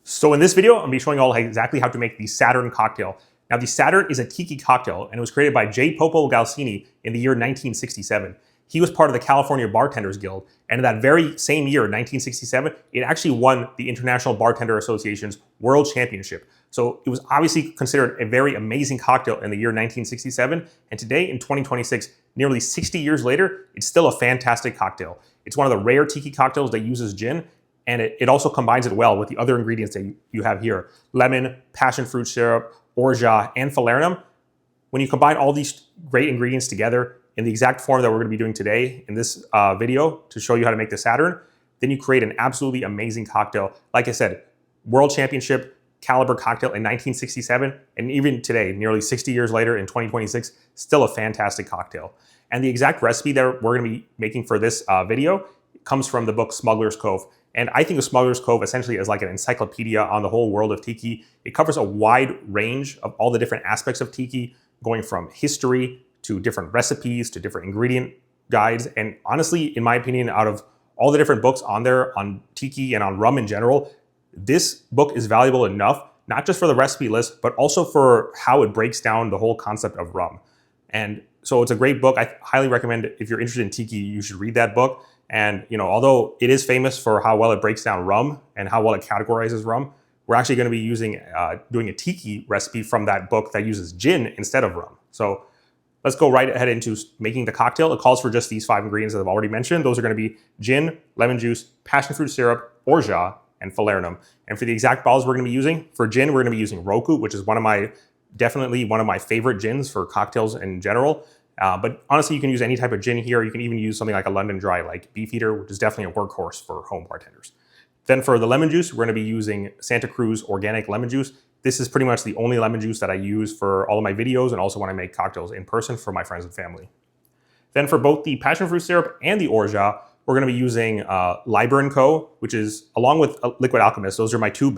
So in this video, I'm going to be showing you all exactly how to make the Saturn cocktail. Now the Saturn is a tiki cocktail and it was created by J. Popo Galsini in the year 1967. He was part of the California Bartenders Guild, and in that very same year, 1967, it actually won the International Bartender Association's World Championship. So it was obviously considered a very amazing cocktail in the year 1967, and today in 2026, nearly 60 years later, it's still a fantastic cocktail. It's one of the rare tiki cocktails that uses gin, and it also combines it well with the other ingredients that you have here: lemon, passion fruit syrup, orgeat, and falernum. When you combine all these great ingredients together in the exact form that we're going to be doing today in this video to show you how to make the Saturn, then you create an absolutely amazing cocktail. Like I said, World Championship caliber cocktail in 1967, and even today, nearly 60 years later in 2026, still a fantastic cocktail. And the exact recipe that we're going to be making for this video comes from the book Smuggler's Cove. And I think of Smuggler's Cove essentially as like an encyclopedia on the whole world of tiki. It covers a wide range of all the different aspects of tiki, going from history to different recipes to different ingredient guides. And honestly, in my opinion, out of all the different books on there on tiki and on rum in general, this book is valuable enough, not just for the recipe list, but also for how it breaks down the whole concept of rum. And so it's a great book. I highly recommend it. If you're interested in tiki, you should read that book. And although it is famous for how well it breaks down rum and how well it categorizes rum, we're actually going to be doing a tiki recipe from that book that uses gin instead of rum. So let's go right ahead into making the cocktail. It calls for just these 5 ingredients that I've already mentioned. Those are going to be gin, lemon juice, passion fruit syrup, orgeat, and falernum. And for the exact bottles we're going to be using, for gin, we're going to be using Roku, which is definitely one of my favorite gins for cocktails in general. But honestly, you can use any type of gin here. You can even use something like a London Dry, like Beefeater, which is definitely a workhorse for home bartenders. Then for the lemon juice, we're going to be using Santa Cruz organic lemon juice. This is pretty much the only lemon juice that I use for all of my videos and also when I make cocktails in person for my friends and family. Then for both the passion fruit syrup and the orgeat, we're going to be using Liber & Co., which is, along with Liquid Alchemist, those are my two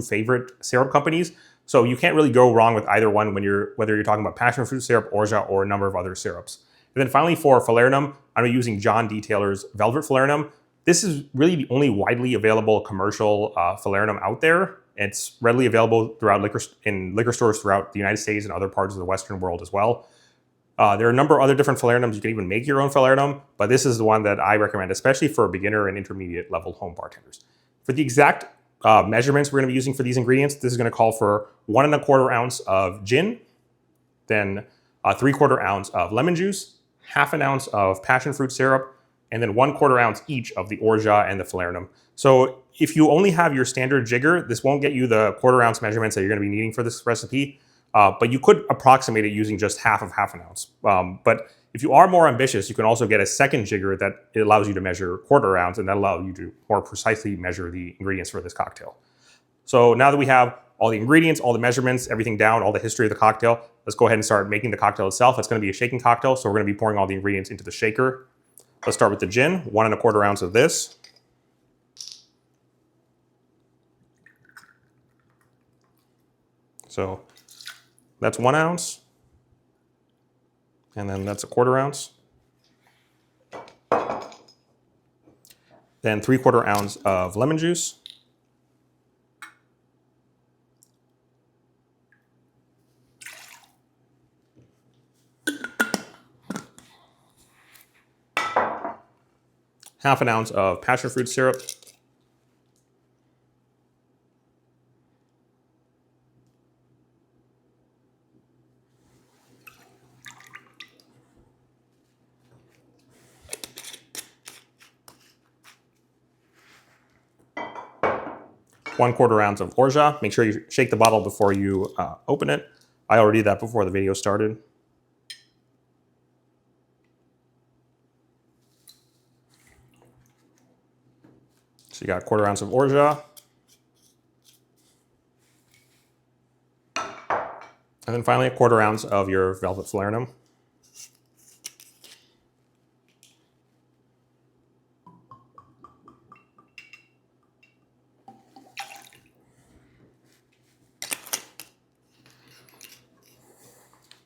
favorite syrup companies. So you can't really go wrong with either one whether you're talking about passion fruit syrup, orgeat, or a number of other syrups. And then finally for falernum, I'm using John D. Taylor's Velvet Falernum. This is really the only widely available commercial falernum out there. It's readily available in liquor stores throughout the United States and other parts of the Western world as well. There are a number of other different falernums. You can even make your own falernum, but this is the one that I recommend, especially for beginner and intermediate level home bartenders. For the exact measurements we're going to be using for these ingredients, this is going to call for 1 1/4 ounce of gin, then 3/4 ounce of lemon juice, 1/2 ounce of passion fruit syrup, and then 1/4 ounce each of the orgeat and the falernum. So if you only have your standard jigger, this won't get you the 1/4 ounce measurements that you're going to be needing for this recipe, but you could approximate it using just half of 1/2 ounce. But if you are more ambitious, you can also get a second jigger that it allows you to measure 1/4 ounce, and that allows you to more precisely measure the ingredients for this cocktail. So now that we have all the ingredients, all the measurements, everything down, all the history of the cocktail, let's go ahead and start making the cocktail itself. It's going to be a shaking cocktail, so we're going to be pouring all the ingredients into the shaker. Let's start with the gin, 1 1/4 ounce of this. So that's 1 ounce. And then that's 1/4 ounce. Then 3/4 ounce of lemon juice. Half an ounce of passion fruit syrup. One 1/4 ounce of orgeat. Make sure you shake the bottle before you open it. I already did that before the video started. So you got 1/4 ounce of orgeat. And then finally 1/4 ounce of your Velvet Falernum.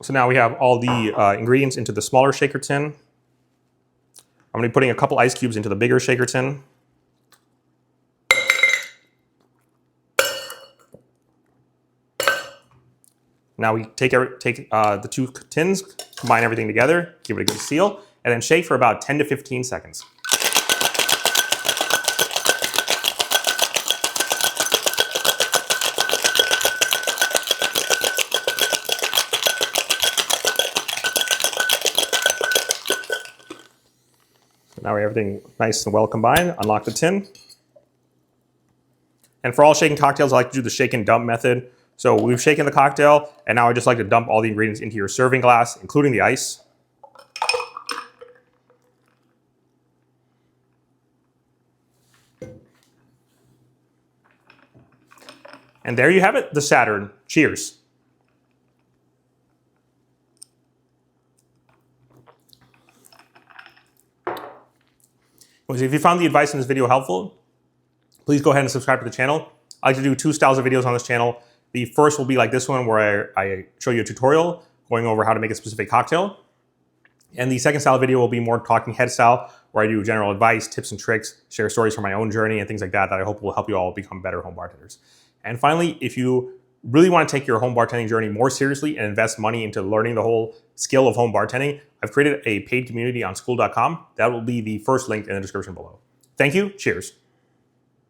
So now we have all the ingredients into the smaller shaker tin. I'm going to be putting a couple ice cubes into the bigger shaker tin. Now we take the two tins, combine everything together, give it a good seal, and then shake for about 10 to 15 seconds. Now we have everything nice and well combined. Unlock the tin. And for all shaken cocktails, I like to do the shake and dump method. So we've shaken the cocktail, and now I just like to dump all the ingredients into your serving glass, including the ice. And there you have it, the Saturn. Cheers. If you found the advice in this video helpful, please go ahead and subscribe to the channel. I like to do two styles of videos on this channel. The first will be like this one, where I show you a tutorial going over how to make a specific cocktail. And the second style video will be more talking head style, where I do general advice, tips and tricks, share stories from my own journey and things like that I hope will help you all become better home bartenders. And finally, if you really want to take your home bartending journey more seriously and invest money into learning the whole skill of home bartending, I've created a paid community on school.com. That will be the first link in the description below. Thank you. Cheers.